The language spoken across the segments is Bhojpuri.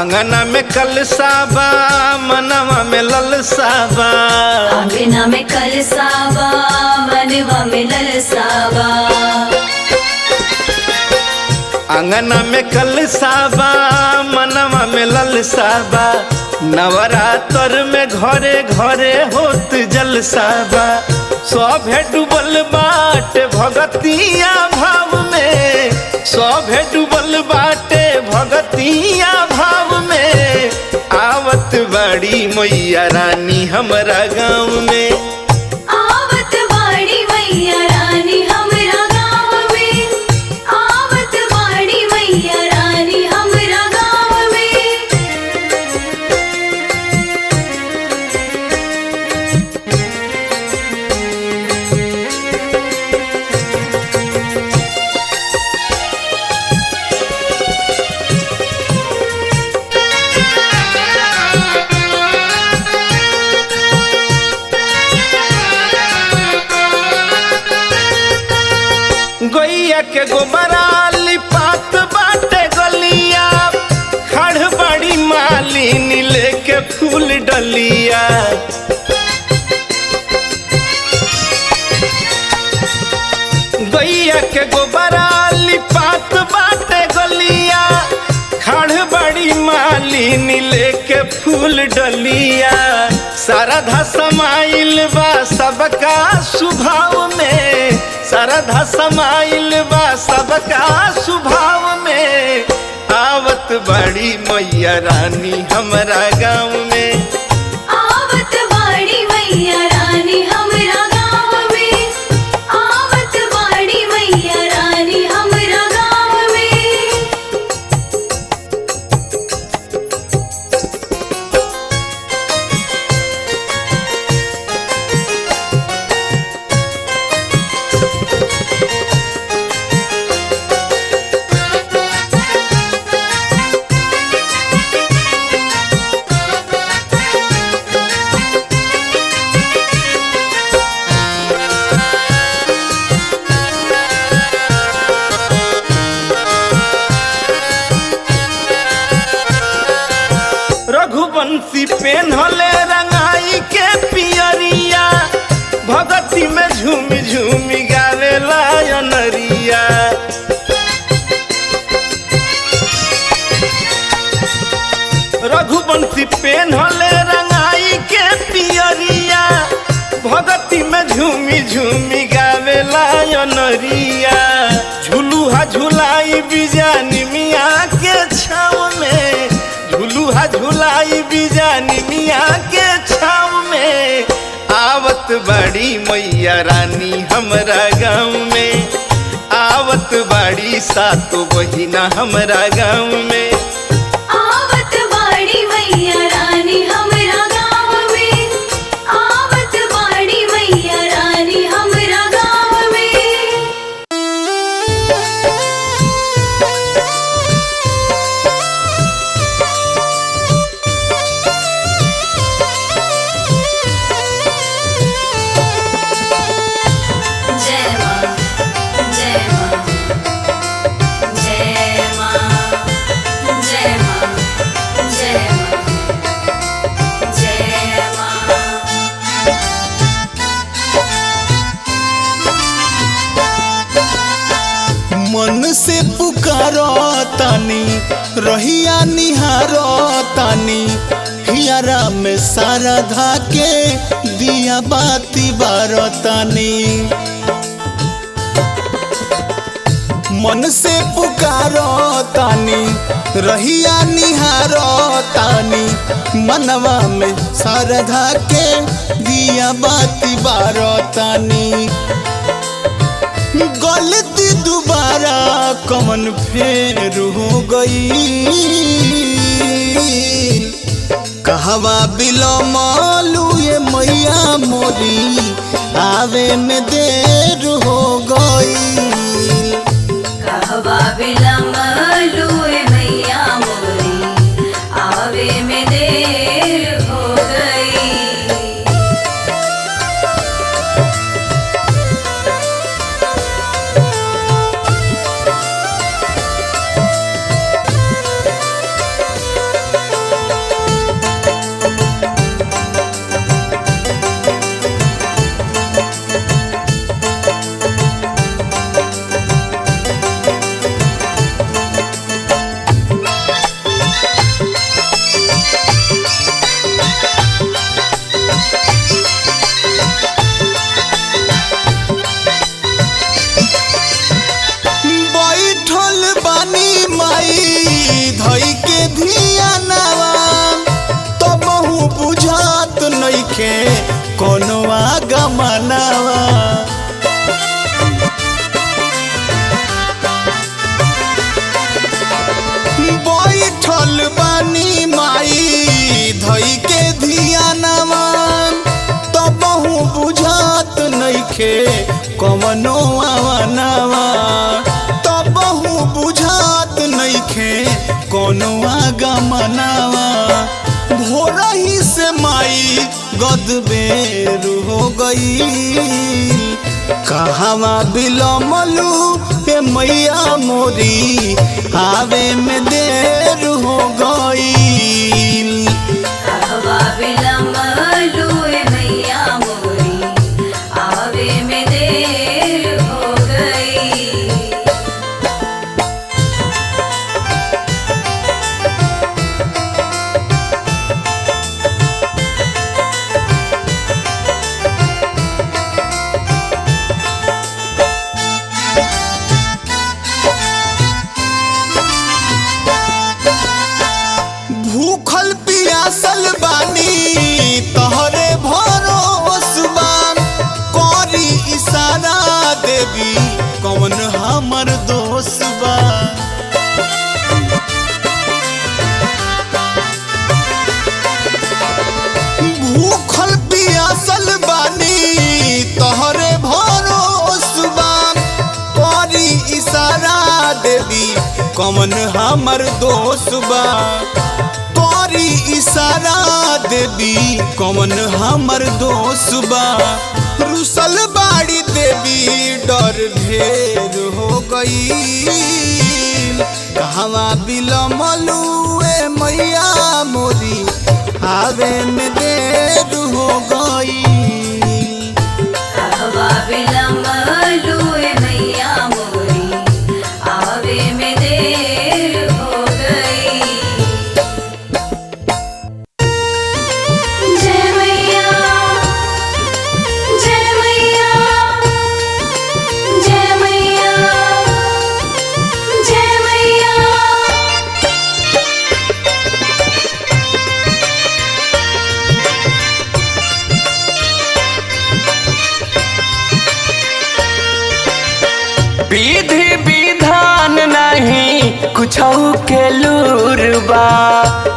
अंगना में कलसाबा मनवा में ललसाबा, अंगना में कलसाबा मनवा में ललसाबा, अंगना में कलसाबा मनवा में ललसाबा, नवरात्र में घरे घरे होत जलसाबा। सभे डूबल बाटे भगतिया भाव में, सभे डूबल बाटे भगतिया भाव में, आवत बड़ी मैया रानी हमरा गाँव में, आवत बड़ी मैया रानी हमरा गाँव में, आवत बड़ी मैया रानी हमरा गाँव में। गैया के गोबरा लिपात बाटे गलिया, खड़ बड़ी मालिनी लेके फूल डलिया, गैया के गोबरा लिपात बाटे गलिया, खड़ बड़ी मालिनी लेके फूल डलिया। श्रद्धा समाइल बा सबका स्वभाव में, श्रद्धा समाइल बा सबका स्वभाव में, आवत बड़ी मैया रानी हमरा गाँव में, आवत बड़ी मैया रानी हमरा गाँव में, आवत बड़ी मैया रानी हमरा गाँव में। रघुवंशी पेन्हले रंगाई के पियरिया, भगती में झूमी झूमी गावेला अनरिया, रघुवंशी पेन्हले रंगाई के पियरिया, भगती में झूमी झूमी गावेला अनरिया। झुलुहा झुलाई बिजानी मिया के छाव में, झुलुहा झुलाई बिजानी मिया के छाव में, आवत बड़ी मैया रानी हमरा गाँव में, आवत बड़ी सातो बहिना हमरा गाँव में, आवत बड़ी मैया रानी हमरा गाँव में, आवत बड़ी मैया रानी हमरा गाँव में। जय माँ जय माँ जय माँ जय माँ जय माँ जय माँ। मन से पुकारो तानी रहिया निहारो तानी, हियारा में शारदा के दिया बाती बारो तानी। मन से पुकारो तानी रहिया निहारो तानी, मनवा में शारदा के दिया बाती बारो तानी। गलती दोबारा कमन फेर हो गई, कहवा बिलमलू ये मैया मोरी, आवे में देर हो गई, कहवा बिलमलू ये मैया मोरी, आवे में देर हो गई। नइखे कोनो आगमनावा। बैठल बानी माई धई के धियानवा, तबहु बुझात नइखे कवनो आवनवा, तबहु बुझात नइखे कोनो आगमनावा। भोरही से माई गदबेर हो गई, कहवा बिलमलू हे मैया मोरी, आवे में देर हो गई। कहवा बिलमलू हे मैया मोरी, आवे में देर हो गई। भूखल पियासल बानी तहरे भरोसबा, करी इशारा देवी कौन हमर दोस्त बा। भूखल पियासल बानी तहरे भरोसबा, करी इशारा देवी कौन हमर दोस्त बा। इशारा देवी कौन हमर दोस्त बा। रुसल बाड़ी देवी डर ढेर हो गई, कहवा बिलमलू ए मैया मोरी, आवे में देर हो गई। कहवा बिलमलू हे मैया मोरी, आवे में देर हो गई। जय मैया, जय मैया, जय मैया, जय मैया। विधि विधान नहीं कुछौ के लूरबा,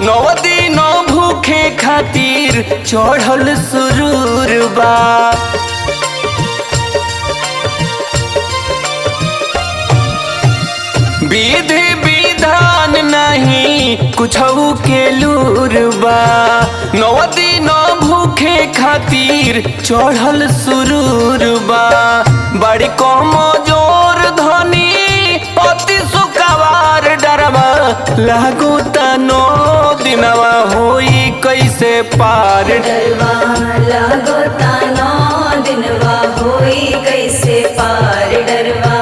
9 दिन भूखे खातिर चढ़ल सुरूरबा। विधि विधान नहीं कुछौ के लूरबा, 9 दिन भूखे खातिर चढ़ल सुरूरबा। बड़ी कमजोर धनी अति सुकवार डरवा, लागू तनो दिनवा होई कैसे पार। डरवा लागो तानो दिनवा होई कैसे पार। डरवा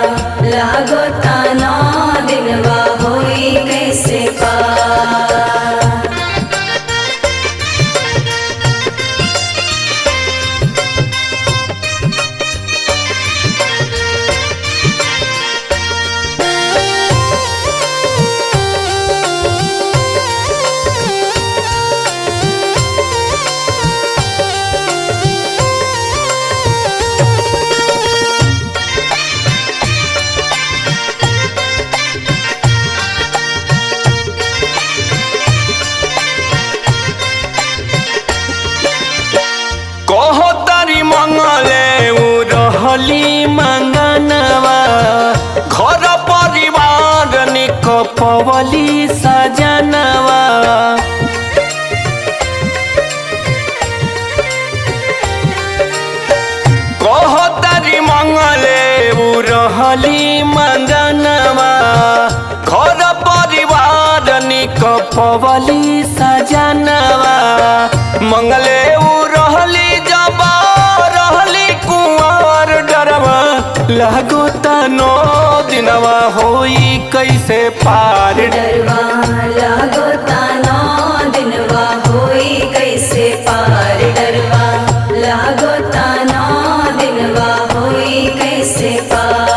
लागो तानो दिनवा होई कैसे पार। रहली मंगनवा, घर परिवार निक पवली सजनवा। कहतरी मंगले रहली मंगनवा, घर परिवार निक पवली सजनवा। मंगले रहली जब रहली कुंवर डरवा, लागो तनो दिनवा होई कैसे पार। डरवा लागो तानो दिनवा होई कैसे पार। डरवा लागो तानो दिनवा होई कैसे पार।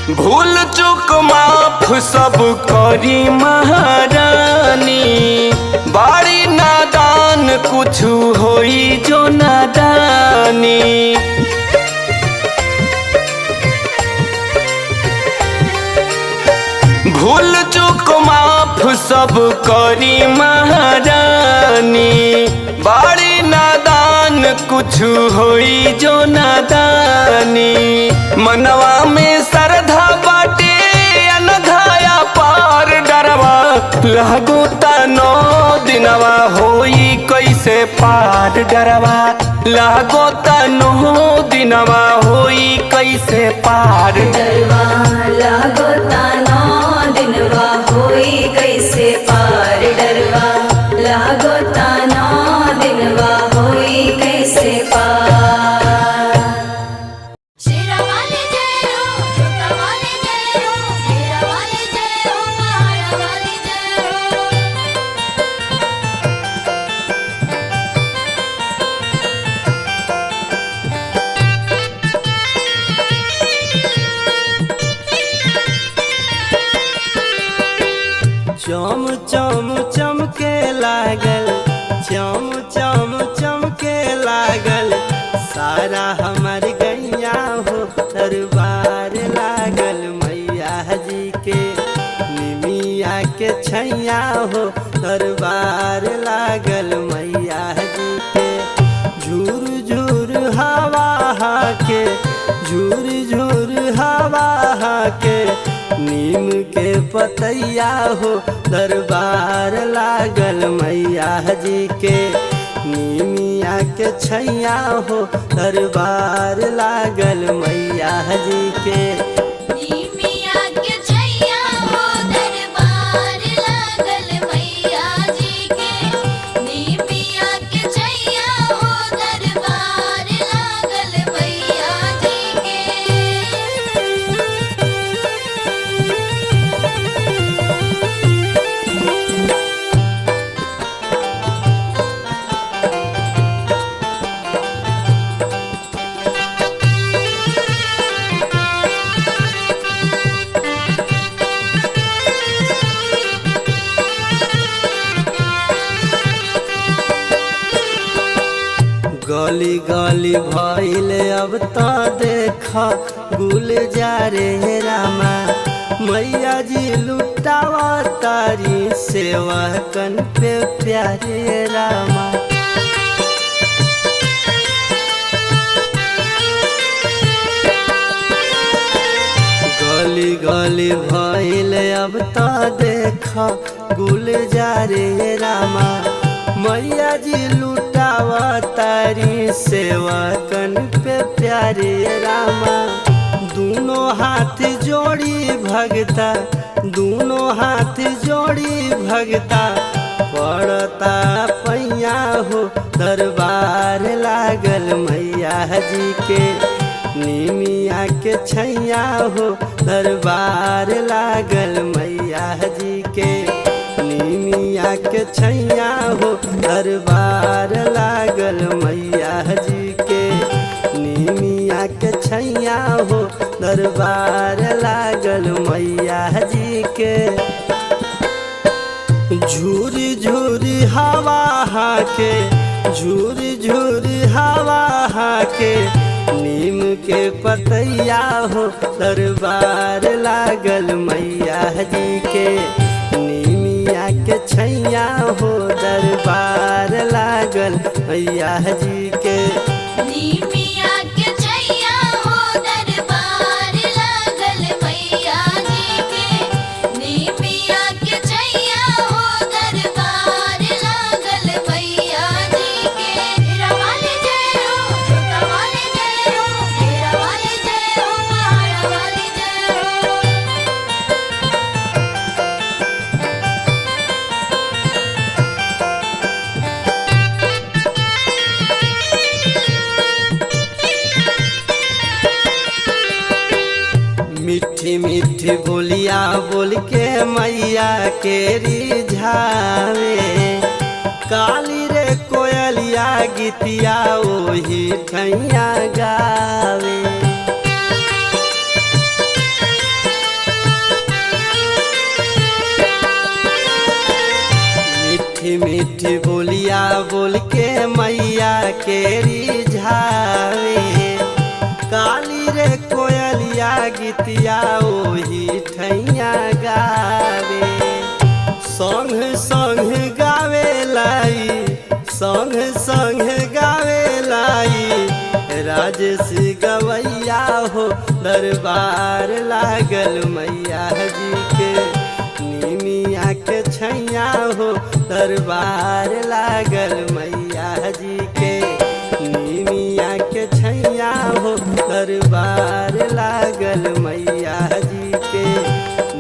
भूल चूक माफ सब करी महारानी, बाड़ी नादान कुछ होई जो नादानी। भूल चूक माफ सब करी महारानी, बाड़ी नादान कुछ होई जो नादानी। मनवा में श्रद्धा बाटे अनघाया पार डरवा, लागो तनो दिनवा होई कैसे पार डरवा, लागो तनो दिनवा होई कैसे पार डरवा। लागो तानो दिनवा होई कैसे पार डरवा, लागो तानो दिनवा होई कैसे पार। शेरा वाले जय हो, छोटा वाले जय हो, मेरा वाले जय हो, पहाड़ा वाले जय हो। चम चम चमके लागल, चम चम चमके लागल, सारा हमार गैया हो दरबार लागल मैया जी के। निमिया के छैया हो दरबार लागल मैया जी के। झूर झूर हवा के, झूर झूर हवा के, नीम के पतैया हो दरबार लागल मैया जी के। नीमिया के छैया हो दरबार लागल मैया जी के। नीमिया के छैया हो दरबार लागल मैया जी के। नीमिया के छैया हो दरबार लागल मैया जी के। गली गली भइल अब त देखा गुलजारे रामा, मैया जी लुटावा तारी सेवा कन पे प्यारे रामा। गली गली भइल अब त देखा गुलजारे रामा, मैया जी लुटावा तारी सेवा कन पे प्यारे रामा। दोनों हाथ जोड़ी भगता, दोनों हाथ जोड़ी भगता, पड़ता पैया हो दरबार लागल मैया जी के। निमिया के छैया हो दरबार लागल मैया जी के। निमिया के छैया हो दरबार लागल मैया जी के। निमिया के छैया हो दरबार लागल मैया जी के। झूरी झूरी हवा के, झूरी झूरी हवा के, नीम के पतैया हो दरबार लागल मैया जी के। निमिया के छैया हो दरबार लागल मैया जी के। नीमिया के छैया हो दरबार लागल मैया जी के। नीमिया के छैया हो दरबार लागल मैया जी के। मेरा वाले जय हो, छोटा वाले जय हो, मेरा वाले जय हो, पहाड़ा वाले जय हो। मीठी मीठी बोलिया बोल के मैया के रिझावे, काली रे कोयलिया गीतिया ओही ठैया गावे। बोल के मैया के रिझावे काली रे कोयलिया गीतिया ओही ठैया गावे संग संग गावे लाई संग संग गावे लाई राजेश गवैया हो दरबार लागल मैया जी के निमिया के छैया हो दरबार लागल मैया जी के निमिया के छैया हो दरबार लागल मैया जी के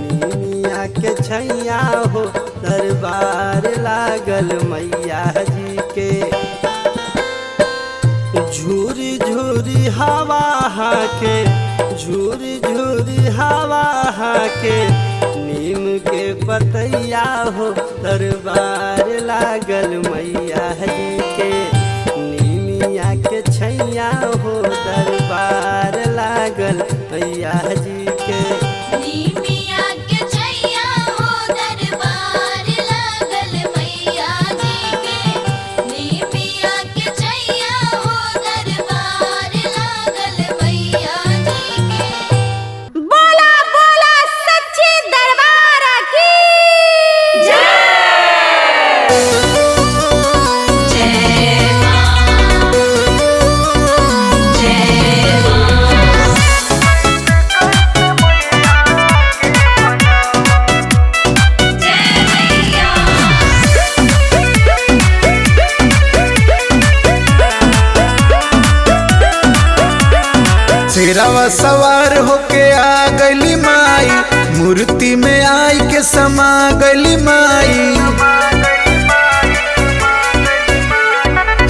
निमिया के छैया हो दरबार लागल मैया जी के झूरी झूरी हवा हाके झूरी झूरी हवा हाके नीम के पतैया हो दरबार लागल मैया जी के नीमिया के छैया हो दरबार लागल मैया जी के नीमिया के छैया हो दरबार लागल मैया जी के नीमिया के छैया हो दरबार लागल मैया जी के बोला बोला सच्चे दरबार की जय मां जय मां जय मैया शेरावा सवार होके आ गली माई मूर्ति में आई के समा गली माई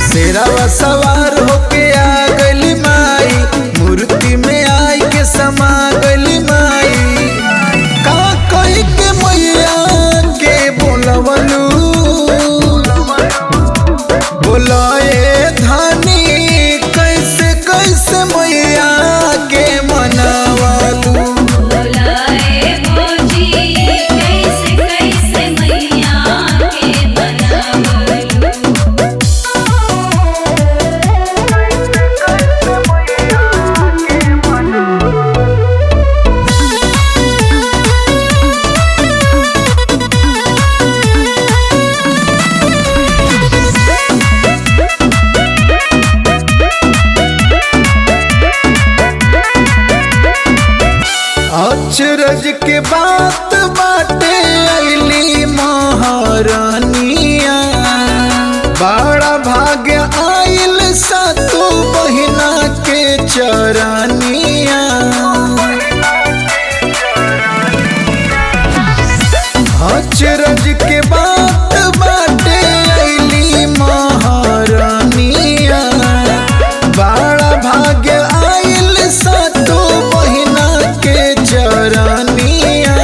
शेरावा सवार होके आ गली माई मूर्ति में आई के समा गली माई का कही के मैया के बोलवलू बोलाए धानी कैसे कैसे मैया के मनवालू बोलाए भौजी कैसे कैसे मैया के बनावलू अचरज के बात बाटे अली महारानिया बड़ा भाग्य आइल सातों बहिना के चरनिया अचरज के बात बाटे अली महारानिया बड़ा भाग्य आइल सातों बहिना के चरनिया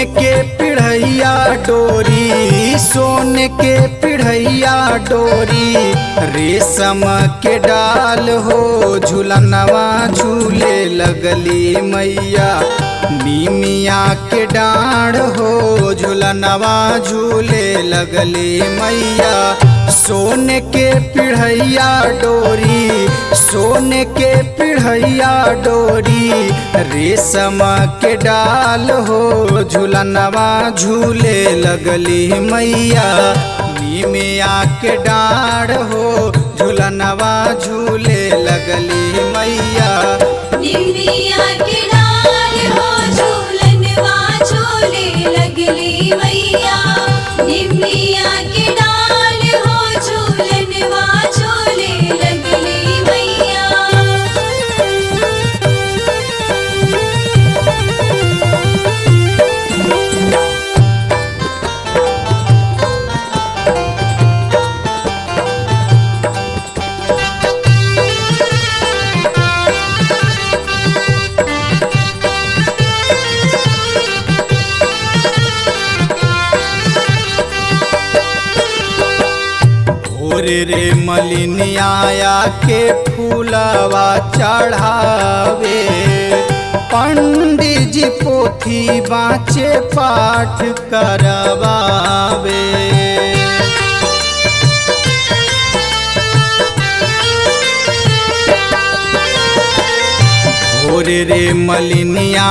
के पिढ़ैया डोरी, सोने के पिढ़ैया डोरी, रेशम के डाल हो झूलनवा झूले लगली मैया। नीमिया के डाढ़ हो झूलनवा झूले लगली मैया। सोने के पिढ़ैया डोरी, सोने के पिढ़ैया डोरी, रेशम के डाल हो झूलनवा झूले लगली मैया। नीमिया के डाढ़ हो झूलनवा झूले लगली मैया। निमिया के डाल हो झूलनवा झूले लगली मैया। निमिया के डाल हो झूलनवा झूले लगली मैया। भोरे रे मलिनिया के फूलवा चढ़ावे, पंडित जी पोथी बाँचे पाठ करवावे। भोरे रे मलिनिया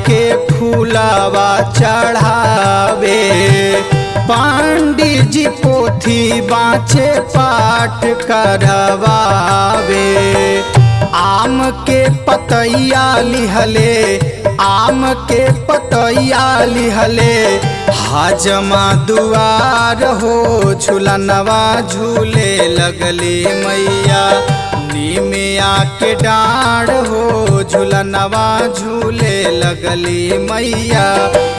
के फूलवा चढ़ावे, पंडित जी पोथी बाँचे पाठ करवावे। आम के पतैया लिहले, आम के पतैया लिहले, हाजमा दुआर हो झूलनवा झूले लगली मैया। नीमिया के डाढ़ हो झूलनवा झूले लगली मैया।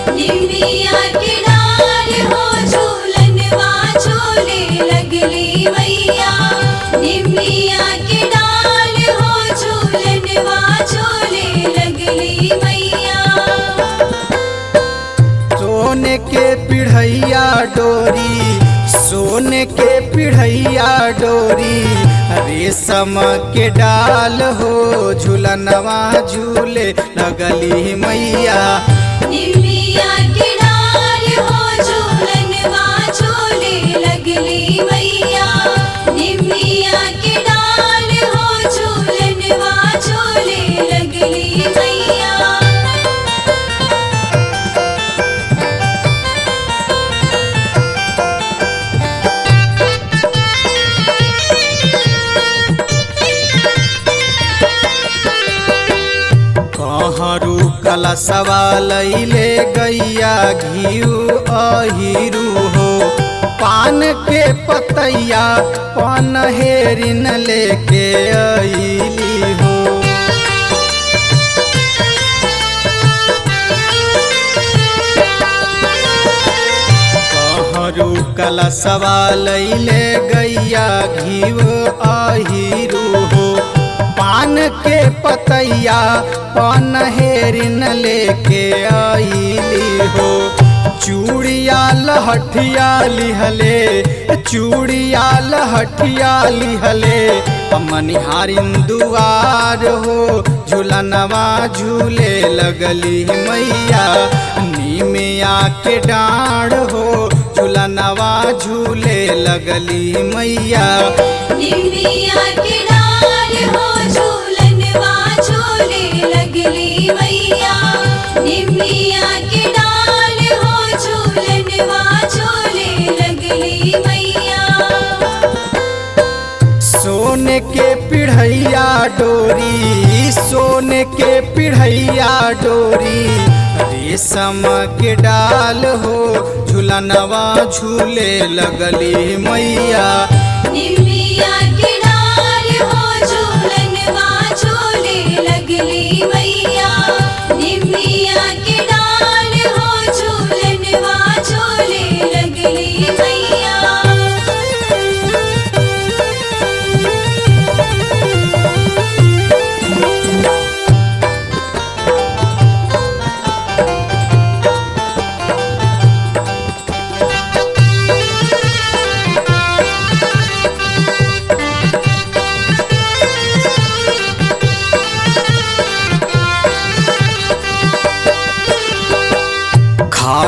निमिया के डाल हो झूलनवा झूले लगली मैया। निमिया के डाल हो झूलनवा झूले लगली मैया। सोने के पिढ़ैया डोरी, सोने के पिढ़ैया डोरी, रेशम के डाल हो झूलनवा झूले लगली मैया। निमिया के डाल हो झूलनवा झूले लगली मैया। निमिया के डाल हो झूलनवा झूले लगली मैया। कहरू कलशवा लैले गैया घिउ अहिरू हो, पान के पतैया पनहेरिन लेके अइली हो। कहरू कलशवा लैले गैया घिउ अहिरू हो, पान के पतैया पनहेरिन लेके आइली हो। चूड़िया लहठिया लिहले, चूड़िया लहठिया लिहले, मनिहारिन दुआर हो झूलनवा झूले लगली मैया। नीमिया के डाढ़ हो झूलनवा झूले लगली मैया। निमिया के डाल हो झूलनवा झूले लगली मैया। निमिया के डाल हो झूलनवा झूले लगली मैया। सोने के पिढ़ैया डोरी, सोने के पिढ़ैया डोरी, रेशम के डाल हो झूलनवा झूले लगली मैया। निमिया के डाल हो झूलनवा झूले लगली मैया। निमिया के डाल हो झूलनवा झूले लगली मैया।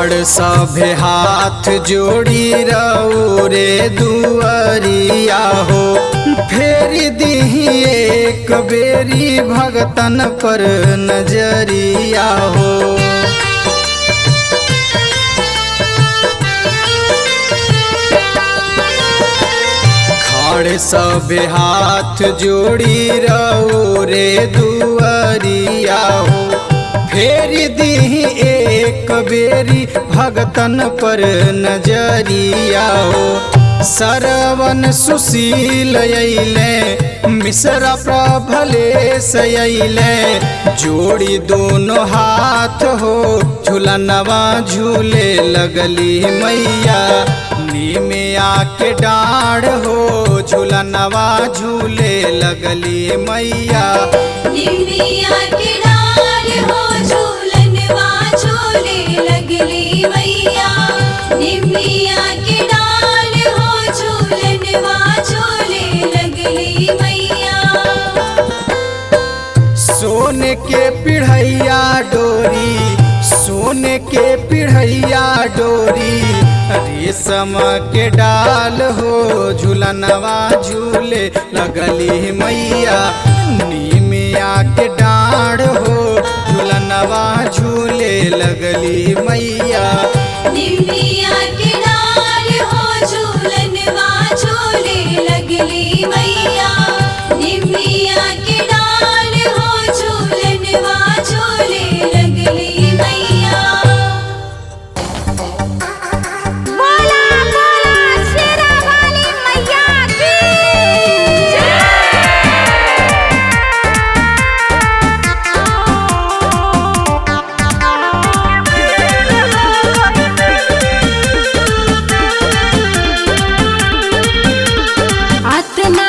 खाड़ सभे हाथ जोड़ी रहो रे दुआरिया हो फेरी दीही एक बेरी भगतन पर नजरिया हो। खाड़ सभे हाथ जोड़ी रहो रे दुआरिया हो फेरी दीही एक बेरी भगतन पर नजरिया हो। सरवन सुशील अइले मिश्रा प्रभलेश अइले जोड़ी दोनों हाथ हो झूलनवा झूले लगली मैया निमिया के डाढ़ हो झूलनवा झूले लगली मैया। निमिया के डार हो झूलनवा झूले लगली मैया। निमिया के डार हो झूलनवा झूले लगली मैया। सोने के पिढ़ैया डोरी सोने के पिढ़ैया डोरी रेशम के डाल हो झूलनवा झूले लगली मैया निमिया के डाढ़ हो झूलनवा झूले लगली मैया। निमिया के डार हो झूलनवा झूले लगली मैया। निमिया के डार हो झूलनवा झूले लगली मैया। बोला बोला शेरा वाली मैया की अतना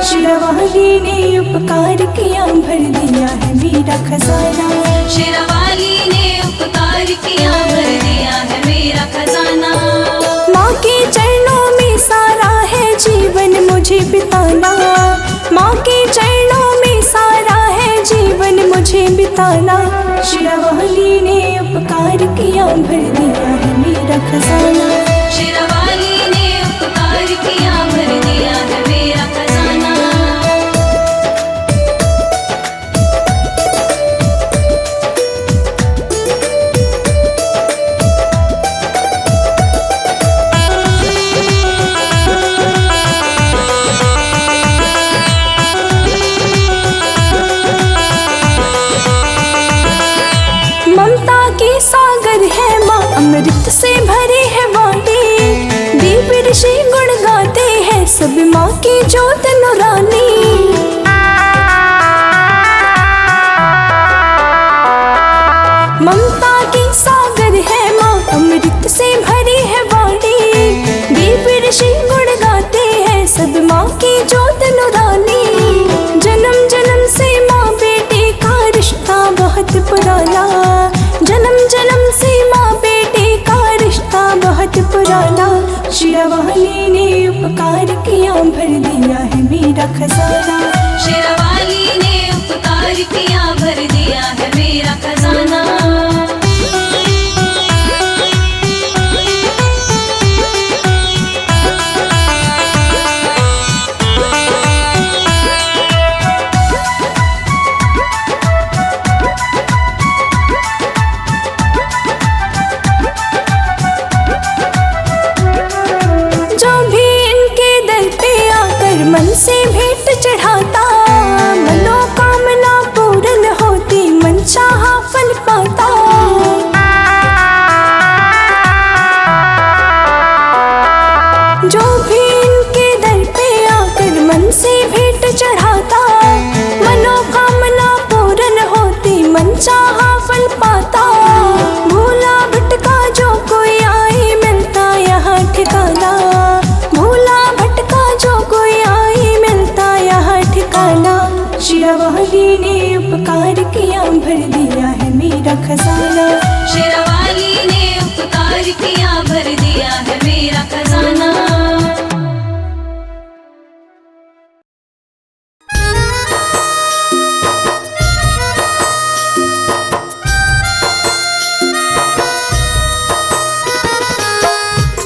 शेरावाली ने उपकार किया भर दिया है मेरा खजाना। शेरावाली ने उपकार किया भर दिया है मेरा खजाना। माँ के चरणों में सारा है जीवन मुझे बिताना। माँ के चरणों में सारा है जीवन मुझे बिताना। शेरावाली ने उपकार किया भर दिया है मेरा खजाना। शेरावाली ने उपकार किया भर दिया है मेरा खजाना। ममता के सागर है माँ अमृत से भरी है वाणी। देव ऋषि गुण गाते हैं सब माँ की ज्योत नुरानी। ममता के सागर है माँ अमृत से भरी है वाणी। देव ऋषि गुण गाते हैं सब माँ की ज्योत नुरानी। जन्म जन्म से माँ बेटे का रिश्ता बहुत पुराना। जन्म जन्म से माँ बेटे का रिश्ता बहुत पुराना। शेरावाली ने उपकार किया भर दिया है मेरा खजाना। शेरावाली ने उपकार किया भर दिया है मेरा खजाना। जो भी इनके दर पे आकर मन से भेंट चढ़ाता। मनोकामना पूर्ण होती मन चाहा फल पाता। जो भी इनके दर पे आकर मन से भेंट चढ़ाता। मनोकामना पूर्ण होती मन चाहा फल पाता। भूला भटका जो कोई आए मिलता यहाँ ठिकाना। भूला भटका जो कोई आए मिलता यहाँ ठिकाना। शेरावाली ने उपकार किया भर दिया है मेरा खजाना। शेरावाली ने उपकार किया भर दिया है मेरा खजाना।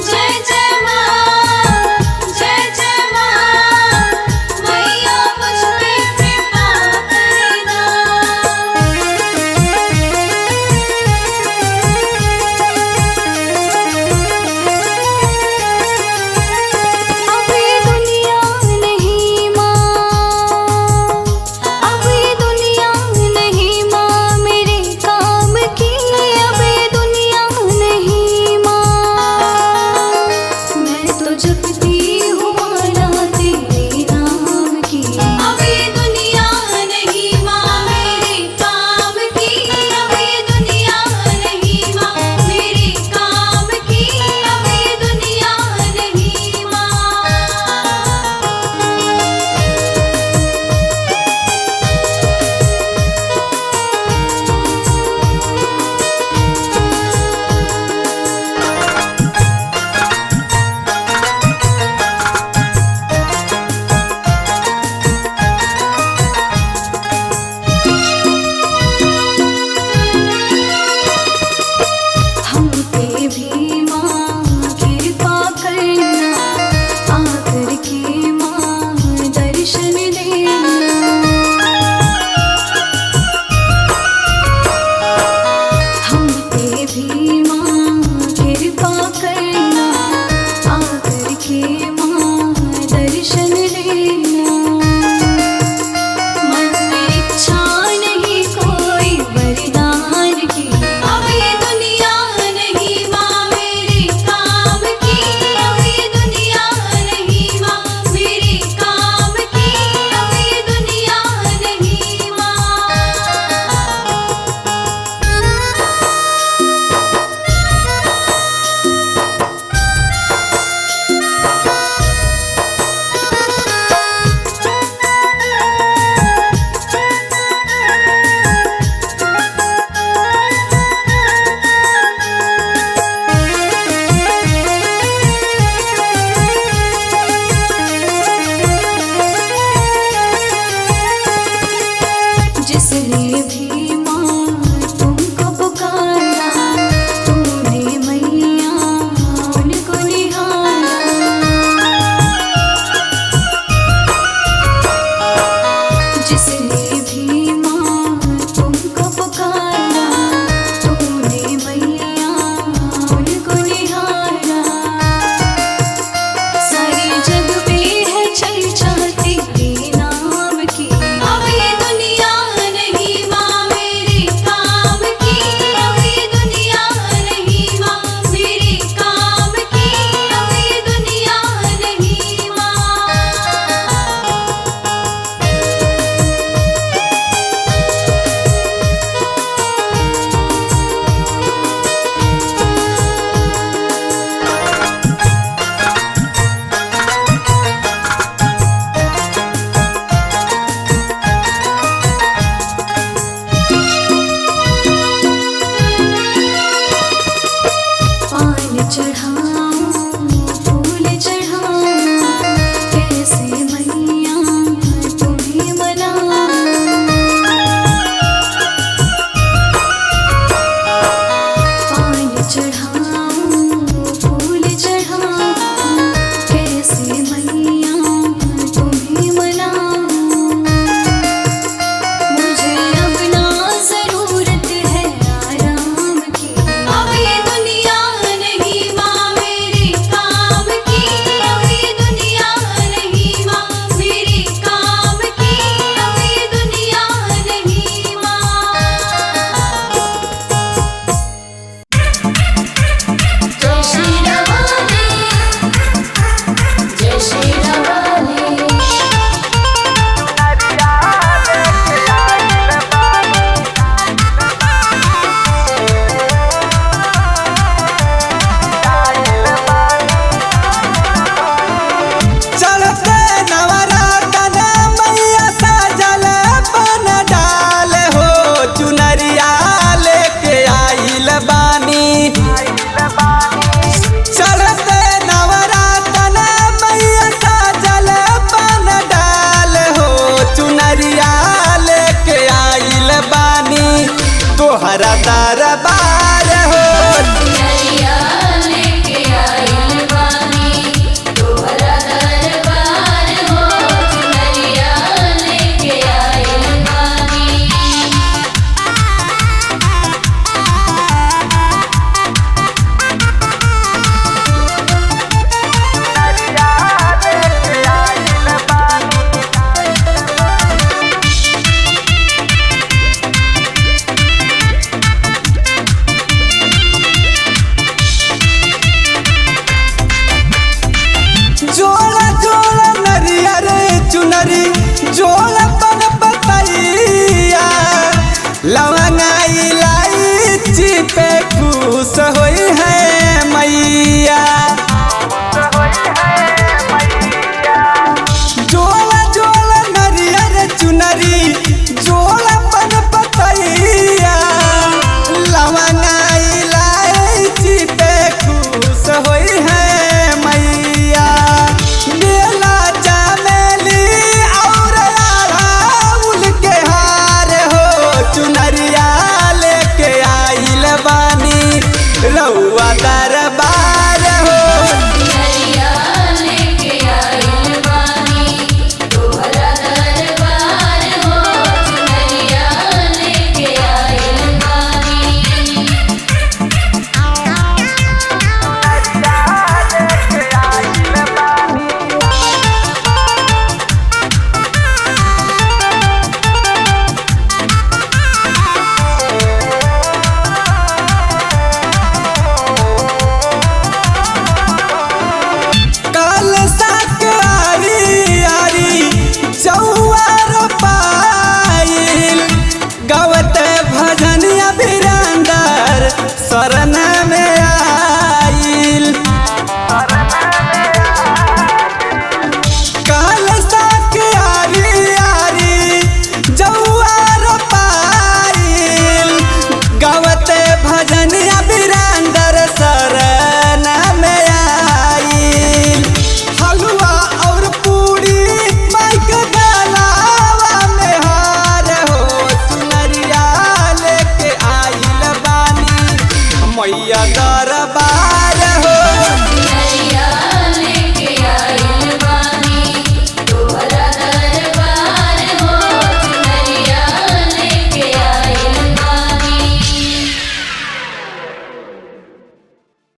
जय जय माँ, जय जय माँ, मैया मुझ पे कृपा करना। तोहरा दरबार हो। नरिया लेके आइल बानी तोहरा दरबार हो, नरिया लेके आइल बानी। जोड़ा जोड़ा नरिया रे चुनरी, जोड़ा